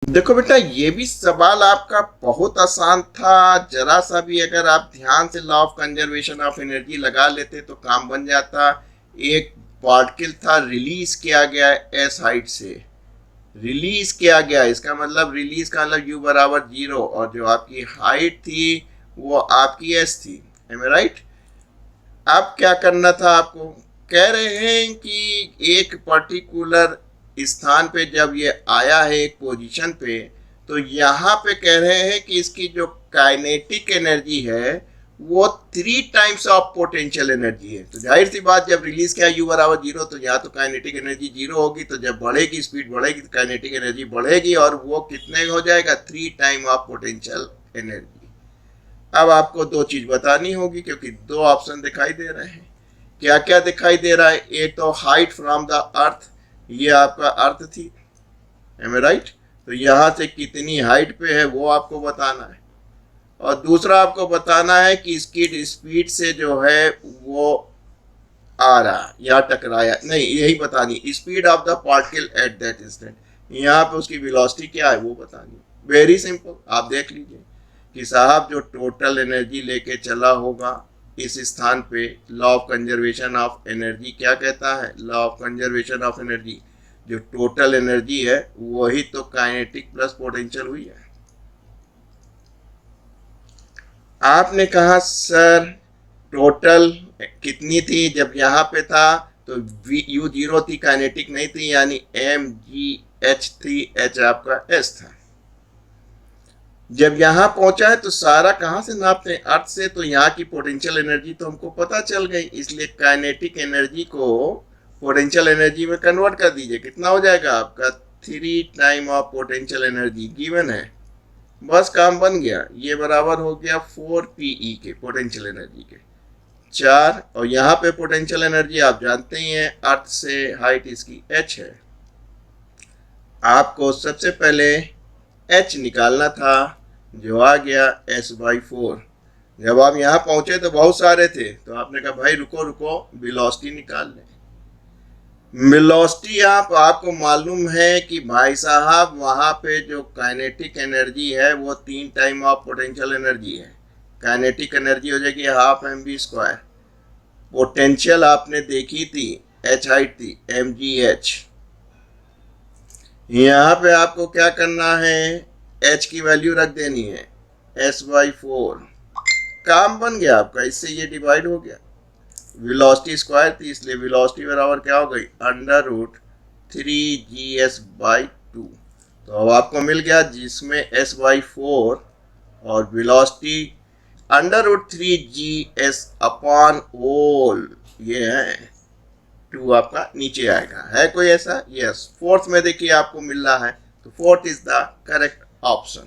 देखो बेटा, ये भी सवाल आपका बहुत आसान था। जरा सा भी अगर आप ध्यान से law of conservation of energy लगा लेते तो काम बन जाता। एक पार्टिकल था, रिलीज किया गया एस हाइट से, रिलीज किया गया, इसका मतलब रिलीज का मतलब यू बराबर 0, और जो आपकी हाइट थी वो आपकी एस थी। एम आई राइट? अब क्या करना था आपको? कह रहे हैं कि एक पर्टिकुलर स्थान पे जब ये आया है एक पोजीशन पे, तो यहाँ पे कह रहे हैं कि इसकी जो काइनेटिक एनर्जी है वो 3 टाइम्स ऑफ पोटेंशियल एनर्जी है। तो जाहिर सी बात, जब रिलीज किया यू बराबर 0, तो यहाँ तो काइनेटिक एनर्जी 0 होगी, तो जब बढ़ेगी, स्पीड बढ़ेगी, तो काइनेटिक एनर्जी बढ़ेगी, और वो कितने हो जाएगा? 3 टाइम ऑफ पोटेंशियल एनर्जी। अब आपको दो चीज बतानी होगी, क्योंकि दो ऑप्शन दिखाई दे रहे हैं। क्या क्या दिखाई दे रहा है? एक तो हाइट फ्रॉम द अर्थ, ये आपका अर्थ थी, एम आई राइट? तो यहां से कितनी हाइट पे है वो आपको बताना है। और दूसरा आपको बताना है कि इसकी स्पीड से जो है वो आ रहा या टकराया नहीं, यही बतानी, speed of the particle at that instant. यहाँ पे उसकी वेलोसिटी क्या है वो बतानी। वेरी सिंपल, आप देख लीजिए कि साहब जो टोटल एनर्जी लेके चला होगा इस स्थान पे, law of conservation of energy क्या कहता है? Law of conservation of energy, जो टोटल एनर्जी है वही तो काइनेटिक प्लस पोटेंशियल हुई है। आपने कहा सर टोटल कितनी थी? जब यहाँ पे था तो यू 0 थी, काइनेटिक नहीं थी, यानी mgh थी, h आपका s था। जब यहाँ पहुंचा है तो सारा कहाँ से नापते हैं? अर्थ से। तो यहाँ की पोटेंशियल एनर्जी तो हमको पता चल गई, इसलिए काइनेटिक एनर्जी को पोटेंशियल एनर्जी में कन्वर्ट कर दीजिए। कितना हो जाएगा आपका? 3 time of potential energy given है, बस काम बन गया। ये बराबर हो गया 4 PE के, पोटेंशियल एनर्जी के 4। और यहाँ पे पोटेंशियल एनर्जी आप जानते ही हैं, अर्थ से हाइट इसकी h है। आपको सबसे पहले h निकालना था, जो आ गया s/4। जब आप यहाँ पहुंचे तो बहुत सारे थे, तो आपने कहा भाई रुको रुको, वेलोसिटी निकाल लें। वेलोसिटी आपको मालूम है कि भाई साहब वहाँ पे जो काइनेटिक एनर्जी है वो 3 टाइम ऑफ पोटेंशियल एनर्जी है। काइनेटिक एनर्जी हो जाएगी ½ mv²। पोटेंशियल आपने देखी थी, h हाइट थी, mgh। यहाँ पे आपको क्या करना है? h की वैल्यू रख देनी है, s/4। काम बन गया आपका, इससे ये डिवाइड हो गया। वेलोसिटी स्क्वायर थी, इसलिए वेलोसिटी बराबर क्या हो गई? √3gs/2। तो अब आपको मिल गया, जिसमें s/4 और वेलोसिटी √3gs/all, ये है 2 आपका नीचे आएगा। है कोई ऐसा? यस, फोर्थ में देखिए आपको मिल रहा है, तो fourth is the correct option.